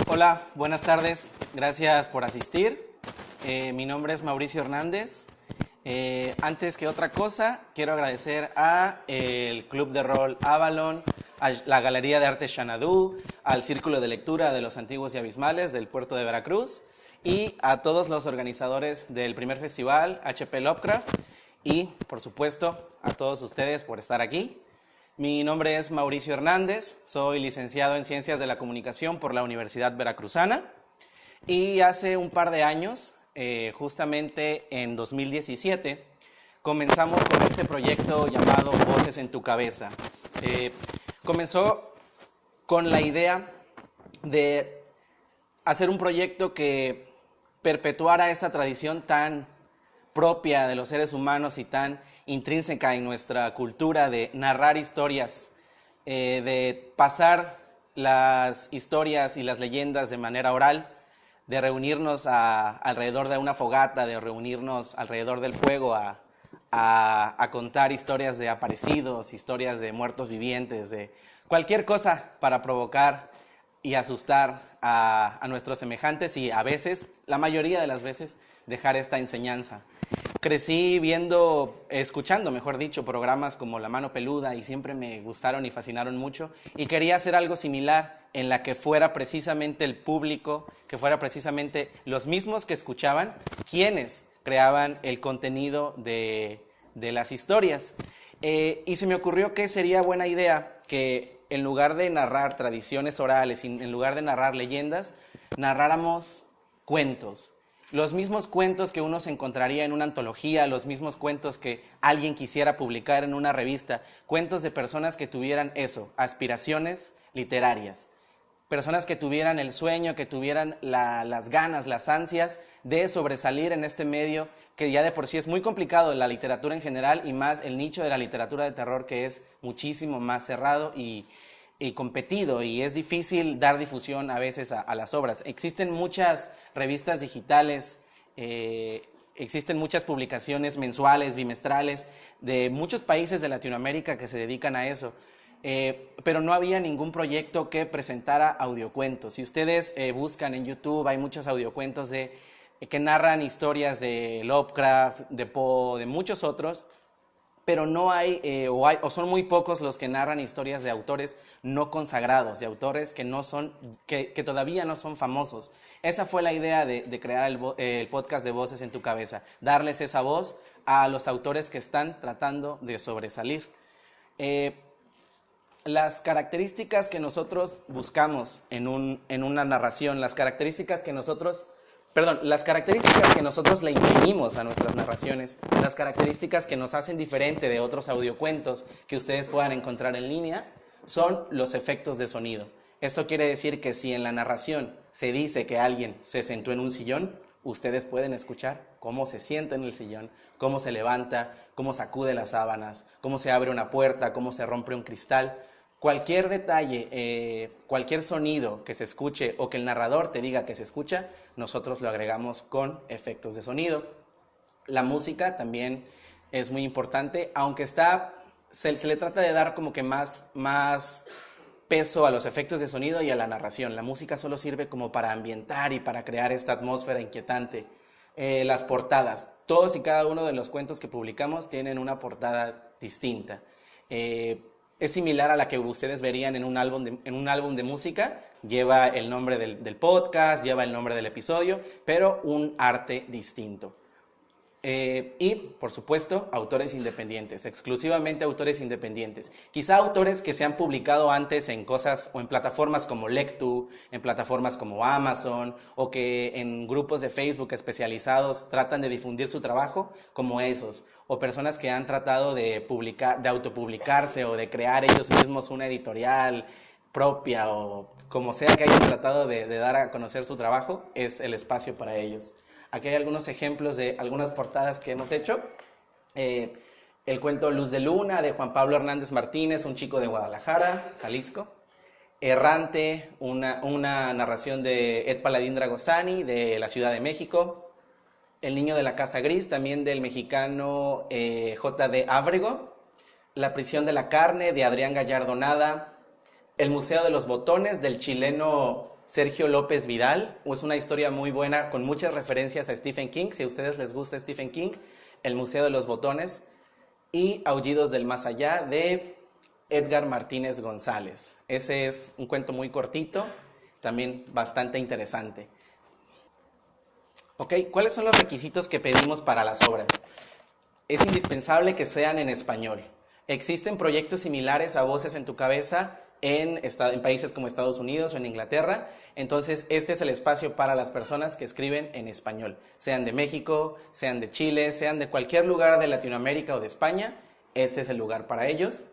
Hola, buenas tardes. Gracias por asistir. Mi nombre es Mauricio Hernández. Antes que otra cosa, quiero agradecer a el Club de Rol Avalon, a la Galería de Arte Xanadu, al Círculo de Lectura de los Antiguos y Abismales del Puerto de Veracruz y a todos los organizadores del primer festival HP Lovecraft y, por supuesto, a todos ustedes por estar aquí. Mi nombre es Mauricio Hernández, soy licenciado en Ciencias de la Comunicación por la Universidad Veracruzana y hace un par de años, justamente en 2017, comenzamos con este proyecto llamado Voces en tu Cabeza. Comenzó con la idea de hacer un proyecto que perpetuara esta tradición tan propia de los seres humanos y tan intrínseca en nuestra cultura de narrar historias, de pasar las historias y las leyendas de manera oral, de reunirnos alrededor de una fogata, de reunirnos alrededor del fuego a contar historias de aparecidos, historias de muertos vivientes, de cualquier cosa para provocar y asustar a nuestros semejantes y a veces, la mayoría de las veces, dejar esta enseñanza. Crecí escuchando, mejor dicho, programas como La Mano Peluda y siempre me gustaron y fascinaron mucho y quería hacer algo similar en la que fuera precisamente el público, que fuera precisamente los mismos que escuchaban, quienes creaban el contenido de las historias. Y se me ocurrió que sería buena idea que en lugar de narrar tradiciones orales, en lugar de narrar leyendas, narráramos cuentos. Los mismos cuentos que uno se encontraría en una antología, los mismos cuentos que alguien quisiera publicar en una revista, cuentos de personas que tuvieran eso, aspiraciones literarias, personas que tuvieran el sueño, que tuvieran las ganas, las ansias de sobresalir en este medio que ya de por sí es muy complicado, la literatura en general y más el nicho de la literatura de terror que es muchísimo más cerrado y competido y es difícil dar difusión a veces a las obras. Existen muchas revistas digitales, existen muchas publicaciones mensuales, bimestrales, de muchos países de Latinoamérica que se dedican a eso, pero no había ningún proyecto que presentara audiocuentos. Si ustedes buscan en YouTube, hay muchos audiocuentos que narran historias de Lovecraft, de Poe, de muchos otros, pero no o son muy pocos los que narran historias de autores no consagrados, de autores que todavía no son famosos. Esa fue la idea de crear el podcast de Voces en tu Cabeza, darles esa voz a los autores que están tratando de sobresalir. Las características que nosotros buscamos en una narración, las características que nosotros le imprimimos a nuestras narraciones, las características que nos hacen diferente de otros audiocuentos que ustedes puedan encontrar en línea, son los efectos de sonido. Esto quiere decir que si en la narración se dice que alguien se sentó en un sillón, ustedes pueden escuchar cómo se sienta en el sillón, cómo se levanta, cómo sacude las sábanas, cómo se abre una puerta, cómo se rompe un cristal. Cualquier detalle, cualquier sonido que se escuche o que el narrador te diga que se escucha, nosotros lo agregamos con efectos de sonido. La música también es muy importante, aunque se le trata de dar como que más peso a los efectos de sonido y a la narración. La música solo sirve como para ambientar y para crear esta atmósfera inquietante. Las portadas, todos y cada uno de los cuentos que publicamos tienen una portada distinta. Es similar a la que ustedes verían en un álbum de música, lleva el nombre del podcast, lleva el nombre del episodio, pero un arte distinto. Y, por supuesto, autores independientes, exclusivamente autores independientes. Quizá autores que se han publicado antes en cosas o en plataformas como Lectu, en plataformas como Amazon, o que en grupos de Facebook especializados tratan de difundir su trabajo, como esos. O personas que han tratado de autopublicarse o de crear ellos mismos una editorial propia o como sea que hayan tratado de dar a conocer su trabajo, es el espacio para ellos. Aquí hay algunos ejemplos de algunas portadas que hemos hecho. El cuento Luz de Luna, de Juan Pablo Hernández Martínez, un chico de Guadalajara, Jalisco. Errante, una narración de Ed Paladín Dragosani, de la Ciudad de México. El niño de la Casa Gris, también del mexicano J.D. Ábrego. La prisión de la carne, de Adrián Gallardo Nada. El Museo de los Botones, del chileno Sergio López Vidal. Es una historia muy buena con muchas referencias a Stephen King. Si a ustedes les gusta Stephen King, El Museo de los Botones y Aullidos del Más Allá de Edgar Martínez González. Ese es un cuento muy cortito, también bastante interesante. Ok, ¿cuáles son los requisitos que pedimos para las obras? Es indispensable que sean en español. Existen proyectos similares a Voces en tu Cabeza en países como Estados Unidos o en Inglaterra. Entonces, este es el espacio para las personas que escriben en español, sean de México, sean de Chile, sean de cualquier lugar de Latinoamérica o de España. Este es el lugar para ellos.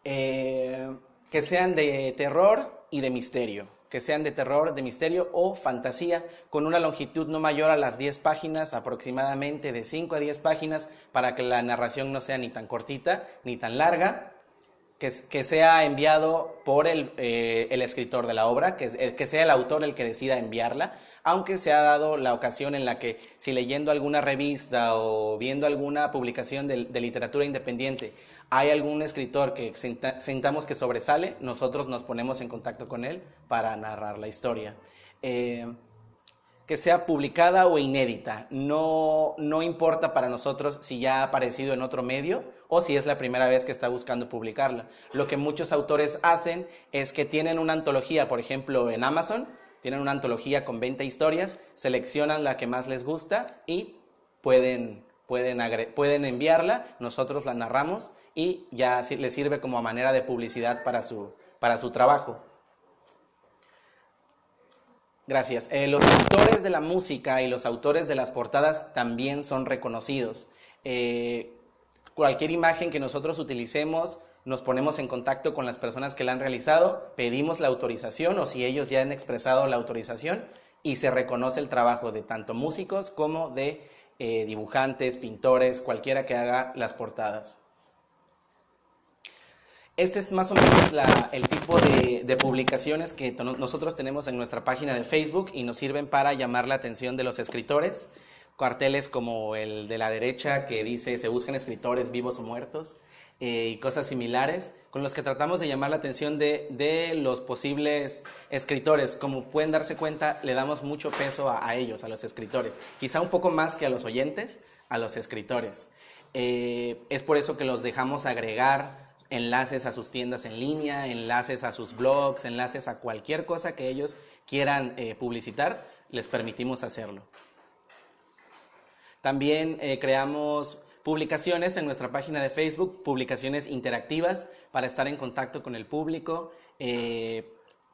Que sean de terror y de misterio. Que sean de terror, de misterio o fantasía, con una longitud no mayor a las 10 páginas, aproximadamente de 5 a 10 páginas, para que la narración no sea ni tan cortita ni tan larga. Que sea enviado por el escritor de la obra, que sea el autor el que decida enviarla, aunque se ha dado la ocasión en la que si leyendo alguna revista o viendo alguna publicación de literatura independiente hay algún escritor que sintamos que sobresale, nosotros nos ponemos en contacto con él para narrar la historia. Que sea publicada o inédita, no importa para nosotros si ya ha aparecido en otro medio o si es la primera vez que está buscando publicarla. Lo que muchos autores hacen es que tienen una antología, por ejemplo en Amazon, tienen una antología con 20 historias, seleccionan la que más les gusta y pueden enviarla, nosotros la narramos y ya les sirve como manera de publicidad para su trabajo. Gracias. Los autores de la música y los autores de las portadas también son reconocidos. Cualquier imagen que nosotros utilicemos, nos ponemos en contacto con las personas que la han realizado, pedimos la autorización o si ellos ya han expresado la autorización y se reconoce el trabajo de tanto músicos como de dibujantes, pintores, cualquiera que haga las portadas. Este es más o menos el tipo de publicaciones que nosotros tenemos en nuestra página de Facebook y nos sirven para llamar la atención de los escritores. Carteles como el de la derecha que dice se buscan escritores vivos o muertos y cosas similares con los que tratamos de llamar la atención de los posibles escritores. Como pueden darse cuenta, le damos mucho peso a ellos, a los escritores. Quizá un poco más que a los oyentes, a los escritores. Es por eso que los dejamos agregar enlaces a sus tiendas en línea, enlaces a sus blogs, enlaces a cualquier cosa que ellos quieran publicitar, les permitimos hacerlo. También creamos publicaciones en nuestra página de Facebook, publicaciones interactivas para estar en contacto con el público,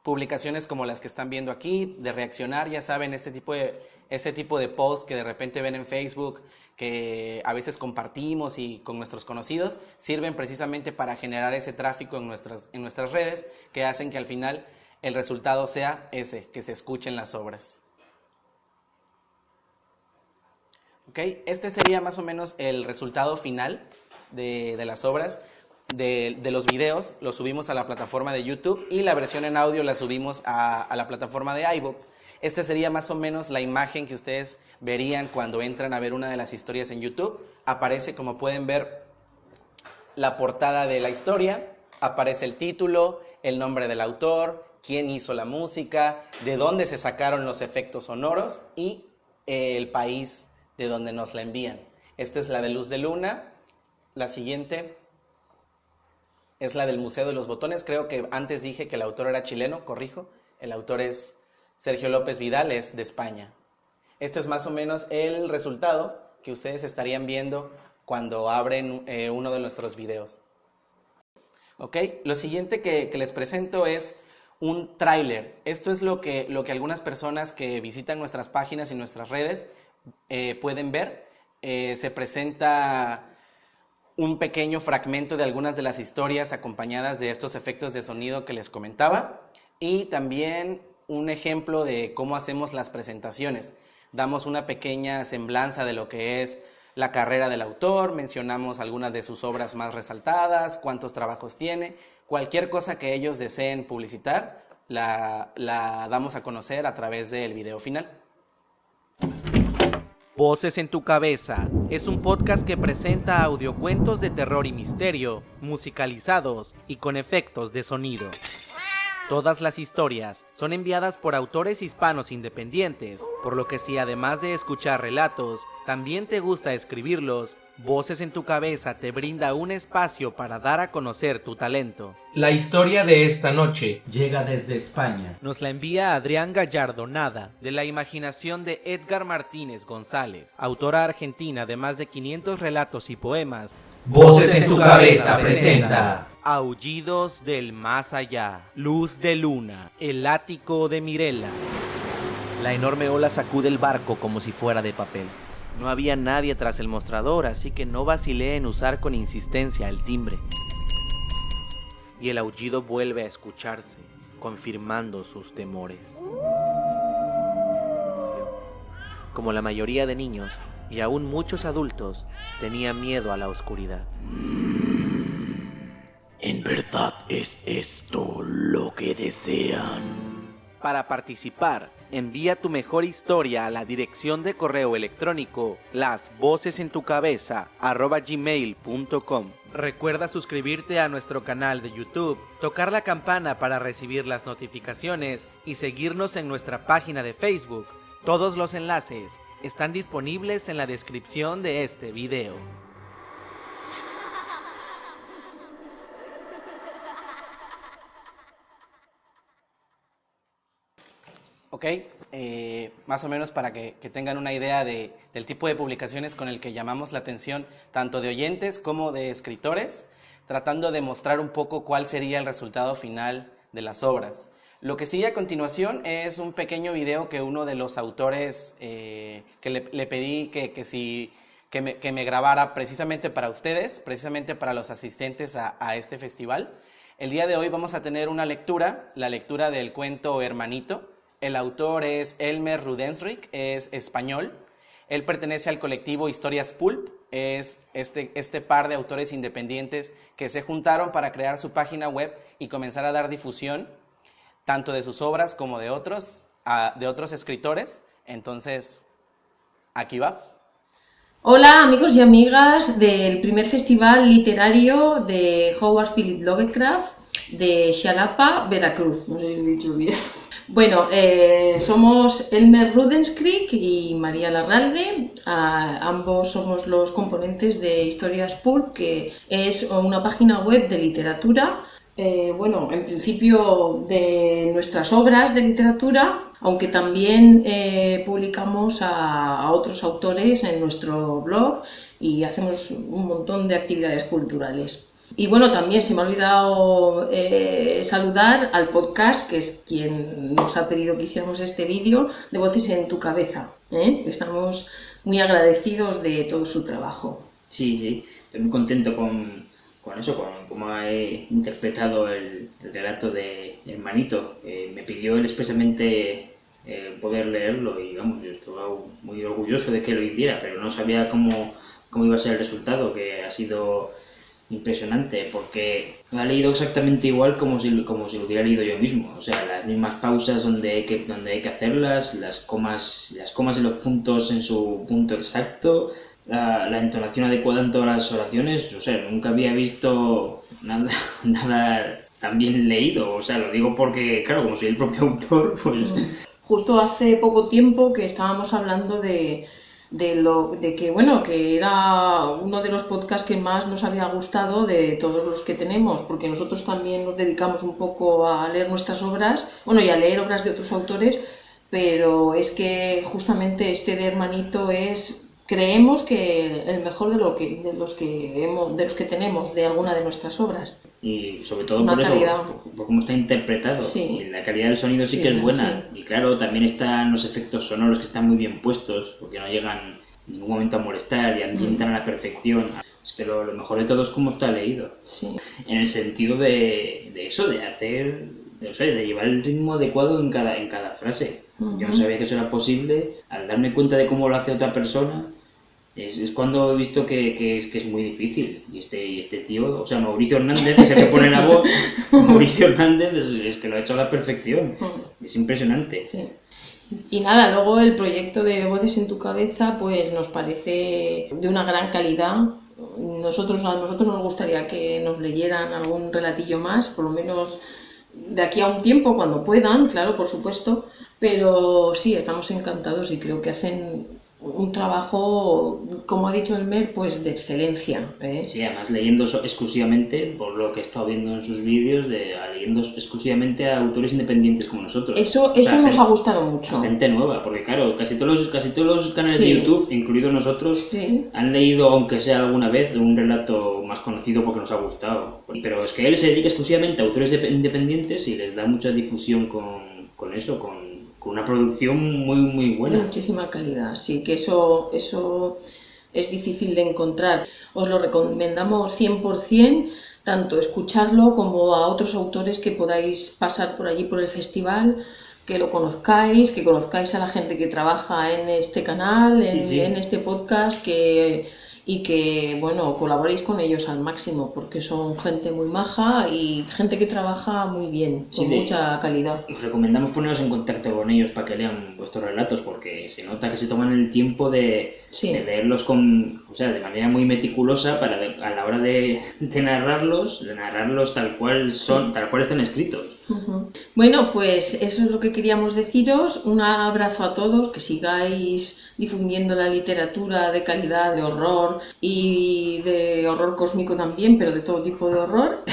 publicaciones como las que están viendo aquí, de reaccionar, ya saben, este tipo de posts que de repente ven en Facebook, que a veces compartimos y con nuestros conocidos, sirven precisamente para generar ese tráfico en nuestras redes, que hacen que al final el resultado sea ese, que se escuchen las obras. ¿Okay? Este sería más o menos el resultado final de las obras. De los videos los subimos a la plataforma de YouTube y la versión en audio la subimos a la plataforma de iVoox. Esta sería más o menos la imagen que ustedes verían cuando entran a ver una de las historias en YouTube. Aparece, como pueden ver, la portada de la historia, aparece el título, el nombre del autor, quién hizo la música, de dónde se sacaron los efectos sonoros y el país de donde nos la envían. Esta es la de Luz de Luna. La siguiente es la del Museo de los Botones. Creo que antes dije que el autor era chileno, corrijo. El autor es Sergio López Vidal, es de España. Este es más o menos el resultado que ustedes estarían viendo cuando abren uno de nuestros videos. ¿Ok? Lo siguiente que les presento es un tráiler. Esto es lo que algunas personas que visitan nuestras páginas y nuestras redes pueden ver. Se presenta un pequeño fragmento de algunas de las historias acompañadas de estos efectos de sonido que les comentaba y también un ejemplo de cómo hacemos las presentaciones. Damos una pequeña semblanza de lo que es la carrera del autor, mencionamos algunas de sus obras más resaltadas, cuántos trabajos tiene, cualquier cosa que ellos deseen publicitar, la damos a conocer a través del video final. Voces en tu Cabeza es un podcast que presenta audiocuentos de terror y misterio, musicalizados y con efectos de sonido. Todas las historias son enviadas por autores hispanos independientes, por lo que si además de escuchar relatos, también te gusta escribirlos, Voces en tu Cabeza te brinda un espacio para dar a conocer tu talento. La historia de esta noche llega desde España. Nos la envía Adrián Gallardo Nada, de la imaginación de Edgar Martínez González, autora argentina de más de 500 relatos y poemas. Voces en tu Cabeza presenta Aullidos del Más Allá, Luz de Luna, El Ático de Mirela. La enorme ola sacude el barco como si fuera de papel. No había nadie tras el mostrador, así que no vacilé en usar con insistencia el timbre. Y el aullido vuelve a escucharse, confirmando sus temores. Como la mayoría de niños, y aún muchos adultos, tenía miedo a la oscuridad. ¿En verdad es esto lo que desean? Para participar, envía tu mejor historia a la dirección de correo electrónico lasvocesentucabeza@gmail.com. Recuerda suscribirte a nuestro canal de YouTube, tocar la campana para recibir las notificaciones y seguirnos en nuestra página de Facebook. Todos los enlaces están disponibles en la descripción de este video. Ok, más o menos para que tengan una idea del tipo de publicaciones con el que llamamos la atención tanto de oyentes como de escritores, tratando de mostrar un poco cuál sería el resultado final de las obras. Lo que sigue a continuación es un pequeño video que uno de los autores que le pedí que me grabara precisamente para ustedes, precisamente para los asistentes a este festival. El día de hoy vamos a tener una lectura, la lectura del cuento Hermanito. El autor es Elmer Rudensrick, es español. Él pertenece al colectivo Historias Pulp. Es este par de autores independientes que se juntaron para crear su página web y comenzar a dar difusión tanto de sus obras como de otros escritores. Entonces, aquí va. Hola amigos y amigas del primer festival literario de Howard Philip Lovecraft de Xalapa, Veracruz. No sé si lo he dicho bien. Bueno, somos Elmer Rudensrick y María Larralde. Ambos somos los componentes de Historias Pulp, que es una página web de literatura. Bueno, en principio de nuestras obras de literatura, aunque también publicamos a otros autores en nuestro blog y hacemos un montón de actividades culturales. Y bueno, también se me ha olvidado saludar al podcast, que es quien nos ha pedido que hiciéramos este vídeo, de Voces en tu Cabeza. Estamos muy agradecidos de todo su trabajo. Sí, estoy muy contento con eso, con cómo he interpretado el relato de Hermanito. Me pidió él expresamente poder leerlo y vamos, yo estaba muy orgulloso de que lo hiciera, pero no sabía cómo iba a ser el resultado, que ha sido impresionante, porque lo ha leído exactamente igual como si lo hubiera leído yo mismo. O sea, las mismas pausas donde hay que hacerlas, las comas y los puntos en su punto exacto, la entonación adecuada en todas las oraciones. O sea, nunca había visto nada tan bien leído. O sea, lo digo porque, claro, como soy el propio autor, pues... Justo hace poco tiempo que estábamos hablando de que era uno de los podcasts que más nos había gustado de todos los que tenemos, porque nosotros también nos dedicamos un poco a leer nuestras obras, bueno, y a leer obras de otros autores, pero es que justamente este de Hermanito creemos que el mejor de los que tenemos de alguna de nuestras obras. Y sobre todo Una por eso, calidad. por cómo está interpretado. Sí. Y la calidad del sonido sí que es buena. Sí. Y claro, también están los efectos sonoros que están muy bien puestos, porque no llegan en ningún momento a molestar y ambientan a la perfección. Es que lo mejor de todo es cómo está leído. Sí. En el sentido de eso, de hacer, de llevar el ritmo adecuado en cada frase. Yo no sabía que eso era posible. Al darme cuenta de cómo lo hace otra persona, es cuando he visto que es muy difícil. Y este tío, o sea, Mauricio Hernández, que es el que pone la voz, Mauricio Hernández es que lo ha hecho a la perfección. Es impresionante. Sí. Y nada, luego el proyecto de Voces en tu Cabeza pues nos parece de una gran calidad. A nosotros nos gustaría que nos leyeran algún relatillo más, por lo menos de aquí a un tiempo, cuando puedan, claro, por supuesto, pero sí, estamos encantados y creo que hacen un trabajo, como ha dicho Elmer, pues de excelencia, ¿eh? Sí, además leyendo exclusivamente, por lo que he estado viendo en sus vídeos, leyendo exclusivamente a autores independientes como nosotros. Eso nos ha gustado mucho. Gente nueva, porque claro, casi todos los canales de YouTube, incluidos nosotros, han leído, aunque sea alguna vez, un relato más conocido porque nos ha gustado. Pero es que él se dedica exclusivamente a autores independientes y les da mucha difusión con eso, con una producción muy, muy buena. De muchísima calidad, sí, que eso es difícil de encontrar. Os lo recomendamos 100%, tanto escucharlo como a otros autores que podáis pasar por allí por el festival, que lo conozcáis, que conozcáis a la gente que trabaja en este canal, en este podcast, y que, bueno, colaboréis con ellos al máximo, porque son gente muy maja y gente que trabaja muy bien, con mucha calidad. Os recomendamos poneros en contacto con ellos para que lean vuestros relatos, porque se nota que se toman el tiempo de leerlos de manera muy meticulosa para a la hora de narrarlos tal cual son, tal cual están escritos. Bueno, pues eso es lo que queríamos deciros. Un abrazo a todos, que sigáis difundiendo la literatura de calidad, de horror y de horror cósmico también, pero de todo tipo de horror.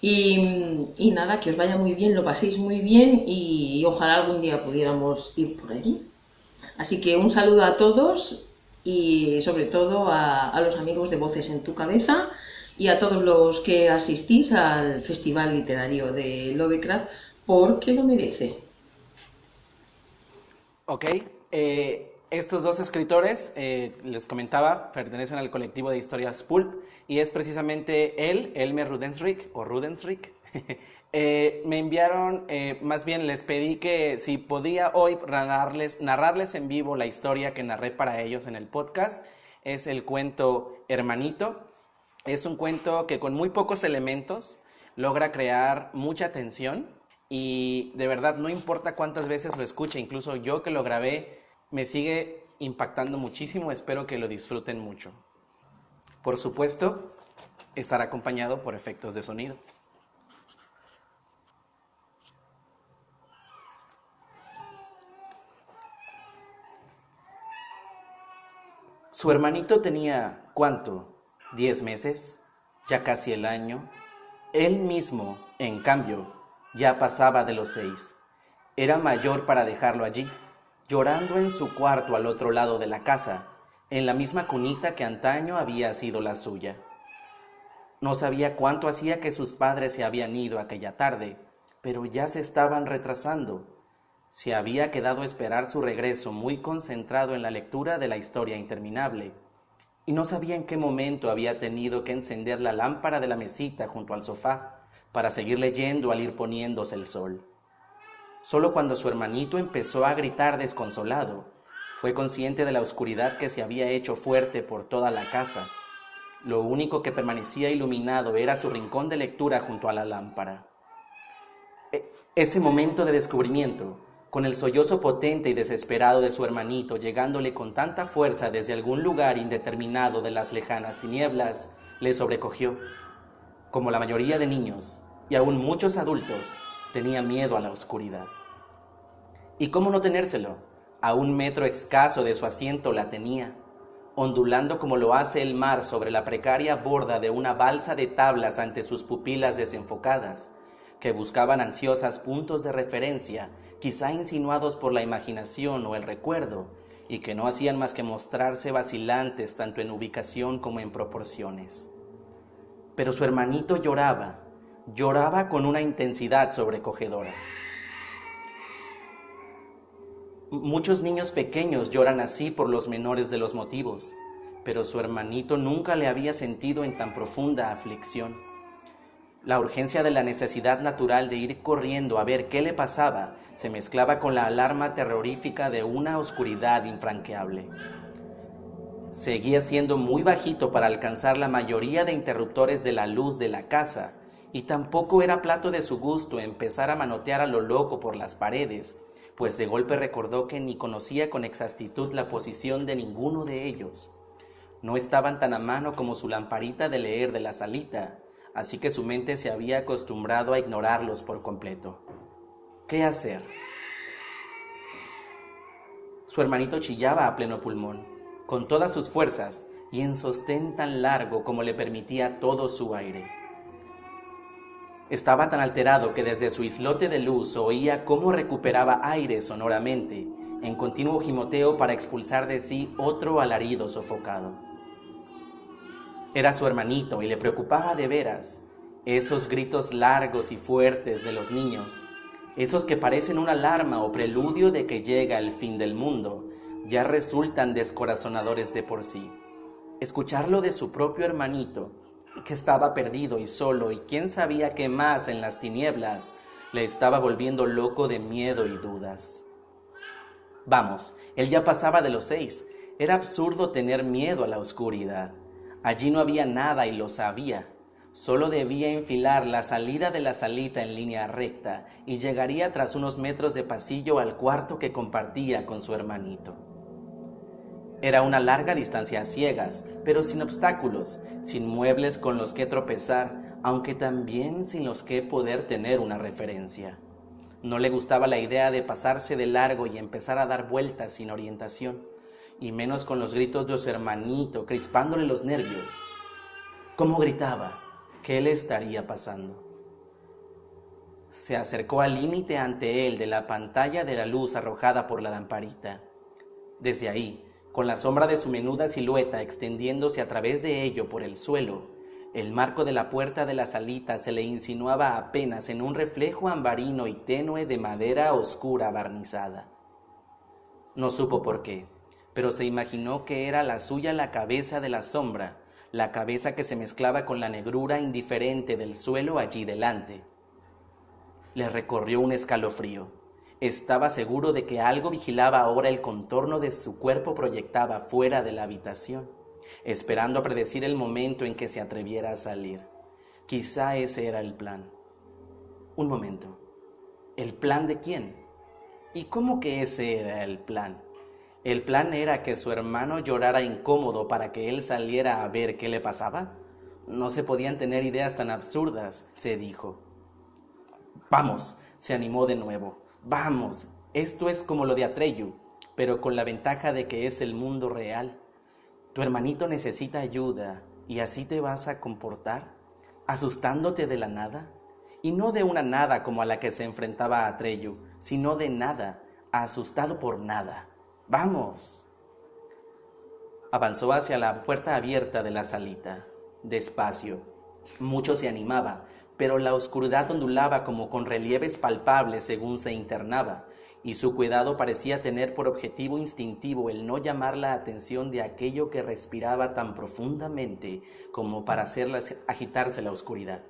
y nada, que os vaya muy bien, lo paséis muy bien y ojalá algún día pudiéramos ir por allí. Así que un saludo a todos y sobre todo a los amigos de Voces en tu Cabeza y a todos los que asistís al Festival Literario de Lovecraft, porque lo merece. Ok, estos dos escritores, les comentaba, pertenecen al colectivo de historias Pulp, y es precisamente Elmer Rudensrick, me enviaron, más bien les pedí que si podía hoy narrarles en vivo la historia que narré para ellos en el podcast. Es el cuento Hermanito. Es un cuento que con muy pocos elementos logra crear mucha tensión y de verdad no importa cuántas veces lo escuche, incluso yo que lo grabé me sigue impactando muchísimo. Espero que lo disfruten mucho. Por supuesto, estará acompañado por efectos de sonido. Su hermanito tenía, ¿cuánto? 10 meses, ya casi el año. Él mismo, en cambio, ya pasaba de los 6. Era mayor para dejarlo allí, llorando en su cuarto al otro lado de la casa, en la misma cunita que antaño había sido la suya. No sabía cuánto hacía que sus padres se habían ido aquella tarde, pero ya se estaban retrasando. Se había quedado a esperar su regreso muy concentrado en la lectura de la historia interminable, y no sabía en qué momento había tenido que encender la lámpara de la mesita junto al sofá para seguir leyendo al ir poniéndose el sol. Solo cuando su hermanito empezó a gritar desconsolado, fue consciente de la oscuridad que se había hecho fuerte por toda la casa. Lo único que permanecía iluminado era su rincón de lectura junto a la lámpara. Ese momento de descubrimiento, con el sollozo potente y desesperado de su hermanito llegándole con tanta fuerza desde algún lugar indeterminado de las lejanas tinieblas, le sobrecogió. Como la mayoría de niños, y aún muchos adultos, tenía miedo a la oscuridad. ¿Y cómo no tenérselo? A 1 metro escaso de su asiento la tenía, ondulando como lo hace el mar sobre la precaria borda de una balsa de tablas ante sus pupilas desenfocadas, que buscaban ansiosas puntos de referencia, quizá insinuados por la imaginación o el recuerdo, y que no hacían más que mostrarse vacilantes tanto en ubicación como en proporciones. Pero su hermanito lloraba con una intensidad sobrecogedora. Muchos niños pequeños lloran así por los menores de los motivos, pero su hermanito nunca le había sentido en tan profunda aflicción. La urgencia de la necesidad natural de ir corriendo a ver qué le pasaba se mezclaba con la alarma terrorífica de una oscuridad infranqueable. Seguía siendo muy bajito para alcanzar la mayoría de interruptores de la luz de la casa, y tampoco era plato de su gusto empezar a manotear a lo loco por las paredes, pues de golpe recordó que ni conocía con exactitud la posición de ninguno de ellos. No estaban tan a mano como su lamparita de leer de la salita, así que su mente se había acostumbrado a ignorarlos por completo. ¿Qué hacer? Su hermanito chillaba a pleno pulmón, con todas sus fuerzas y en sostén tan largo como le permitía todo su aire. Estaba tan alterado que desde su islote de luz oía cómo recuperaba aire sonoramente, en continuo gimoteo para expulsar de sí otro alarido sofocado. Era su hermanito y le preocupaba de veras esos gritos largos y fuertes de los niños, esos que parecen una alarma o preludio de que llega el fin del mundo, ya resultan descorazonadores de por sí. Escucharlo de su propio hermanito, que estaba perdido y solo y quién sabía qué más en las tinieblas, le estaba volviendo loco de miedo y dudas. Vamos, él ya pasaba de los 6. Era absurdo tener miedo a la oscuridad. Allí no había nada y lo sabía. Solo debía enfilar la salida de la salita en línea recta y llegaría tras unos metros de pasillo al cuarto que compartía con su hermanito. Era una larga distancia a ciegas, pero sin obstáculos, sin muebles con los que tropezar, aunque también sin los que poder tener una referencia. No le gustaba la idea de pasarse de largo y empezar a dar vueltas sin orientación, y menos con los gritos de su hermanito, crispándole los nervios. ¿Cómo gritaba? ¿Qué le estaría pasando? Se acercó al límite ante él de la pantalla de la luz arrojada por la lamparita. Desde ahí, con la sombra de su menuda silueta extendiéndose a través de ello por el suelo, el marco de la puerta de la salita se le insinuaba apenas en un reflejo ambarino y tenue de madera oscura barnizada. No supo por qué, pero se imaginó que era la suya la cabeza de la sombra, la cabeza que se mezclaba con la negrura indiferente del suelo allí delante. Le recorrió un escalofrío. Estaba seguro de que algo vigilaba ahora el contorno de su cuerpo proyectaba fuera de la habitación, esperando a predecir el momento en que se atreviera a salir. Quizá ese era el plan. Un momento. ¿El plan de quién? ¿Y cómo que ese era el plan? ¿El plan era que su hermano llorara incómodo para que él saliera a ver qué le pasaba? No se podían tener ideas tan absurdas, se dijo. Vamos, se animó de nuevo. Vamos, esto es como lo de Atreyu, pero con la ventaja de que es el mundo real. Tu hermanito necesita ayuda y así te vas a comportar, asustándote de la nada. Y no de una nada como a la que se enfrentaba Atreyu, sino de nada, asustado por nada. ¡Vamos! Avanzó hacia la puerta abierta de la salita, despacio. Mucho se animaba, pero la oscuridad ondulaba como con relieves palpables según se internaba, y su cuidado parecía tener por objetivo instintivo el no llamar la atención de aquello que respiraba tan profundamente como para hacerla agitarse la oscuridad.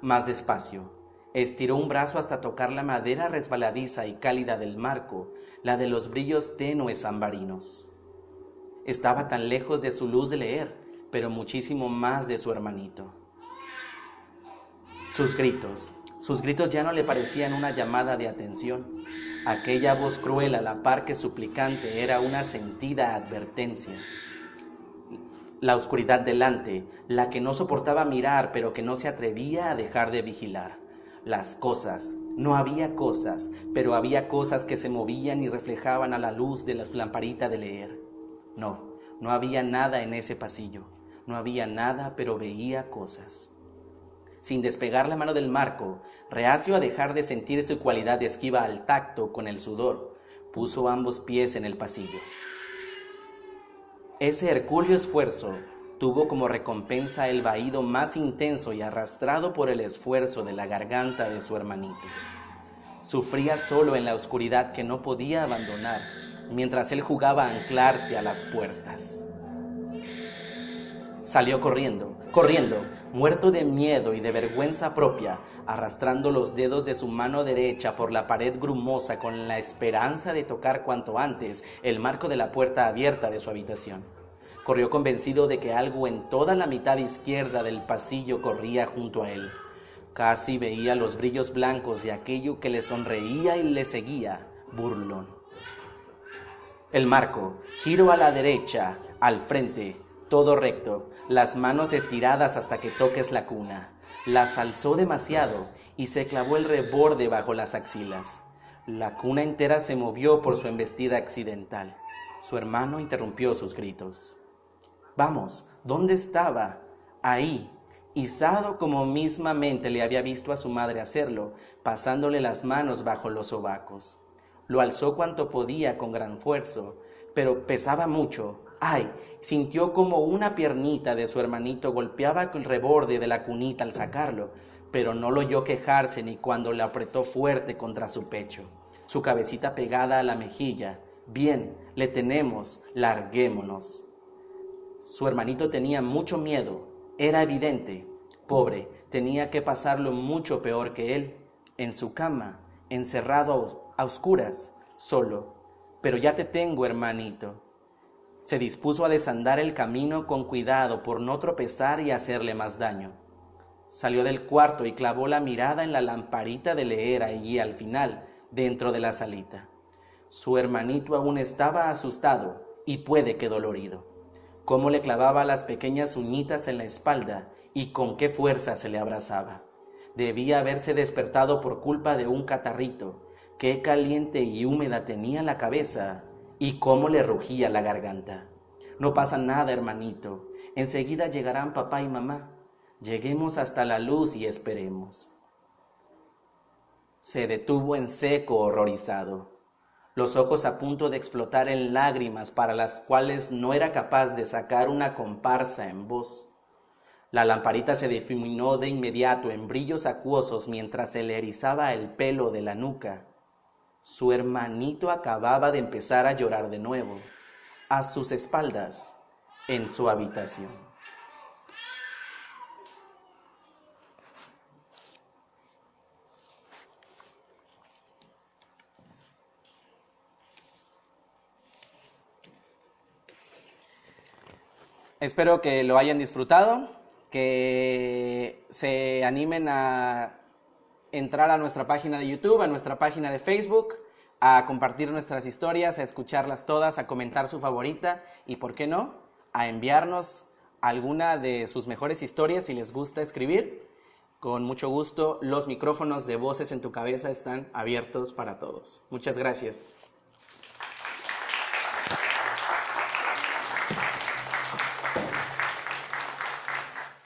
Más despacio, estiró un brazo hasta tocar la madera resbaladiza y cálida del marco, la de los brillos tenues ambarinos. Estaba tan lejos de su luz de leer, pero muchísimo más de su hermanito. Sus gritos ya no le parecían una llamada de atención. Aquella voz cruel a la par que suplicante era una sentida advertencia. La oscuridad delante, la que no soportaba mirar pero que no se atrevía a dejar de vigilar. Las cosas, no había cosas, pero había cosas que se movían y reflejaban a la luz de la lamparita de leer. No había nada en ese pasillo, no había nada, pero veía cosas. Sin despegar la mano del marco, reacio a dejar de sentir su cualidad de esquiva al tacto con el sudor, puso ambos pies en el pasillo. Ese hercúleo esfuerzo tuvo como recompensa el vahido más intenso y arrastrado por el esfuerzo de la garganta de su hermanito. Sufría solo en la oscuridad que no podía abandonar, mientras él jugaba a anclarse a las puertas. Salió corriendo, muerto de miedo y de vergüenza propia, arrastrando los dedos de su mano derecha por la pared grumosa con la esperanza de tocar cuanto antes el marco de la puerta abierta de su habitación. Corrió convencido de que algo en toda la mitad izquierda del pasillo corría junto a él. Casi veía los brillos blancos de aquello que le sonreía y le seguía, burlón. El marco, giro a la derecha, al frente, todo recto, las manos estiradas hasta que toques la cuna. Las alzó demasiado y se clavó el reborde bajo las axilas. La cuna entera se movió por su embestida accidental. Su hermano interrumpió sus gritos. Vamos, ¿dónde estaba? Ahí, izado como mismamente le había visto a su madre hacerlo, pasándole las manos bajo los sobacos. Lo alzó cuanto podía con gran esfuerzo, pero pesaba mucho. ¡Ay! Sintió como una piernita de su hermanito golpeaba el reborde de la cunita al sacarlo, pero no lo oyó quejarse ni cuando le apretó fuerte contra su pecho, su cabecita pegada a la mejilla. Bien, le tenemos, larguémonos. Su hermanito tenía mucho miedo, era evidente. Pobre, tenía que pasarlo mucho peor que él, en su cama, encerrado a oscuras, solo. Pero ya te tengo, hermanito. Se dispuso a desandar el camino con cuidado por no tropezar y hacerle más daño. Salió del cuarto y clavó la mirada en la lamparita de leer allí al final, dentro de la salita. Su hermanito aún estaba asustado y puede que dolorido. Cómo le clavaba las pequeñas uñitas en la espalda y con qué fuerza se le abrazaba. Debía haberse despertado por culpa de un catarrito. Qué caliente y húmeda tenía la cabeza y cómo le rugía la garganta. No pasa nada, hermanito. Enseguida llegarán papá y mamá. Lleguemos hasta la luz y esperemos. Se detuvo en seco, horrorizado, los ojos a punto de explotar en lágrimas para las cuales no era capaz de sacar una comparsa en voz. La lamparita se difuminó de inmediato en brillos acuosos mientras se le erizaba el pelo de la nuca. Su hermanito acababa de empezar a llorar de nuevo, a sus espaldas, en su habitación. Espero que lo hayan disfrutado, que se animen a entrar a nuestra página de YouTube, a nuestra página de Facebook, a compartir nuestras historias, a escucharlas todas, a comentar su favorita y, ¿por qué no?, a enviarnos alguna de sus mejores historias si les gusta escribir. Con mucho gusto, los micrófonos de Voces en tu Cabeza están abiertos para todos. Muchas gracias.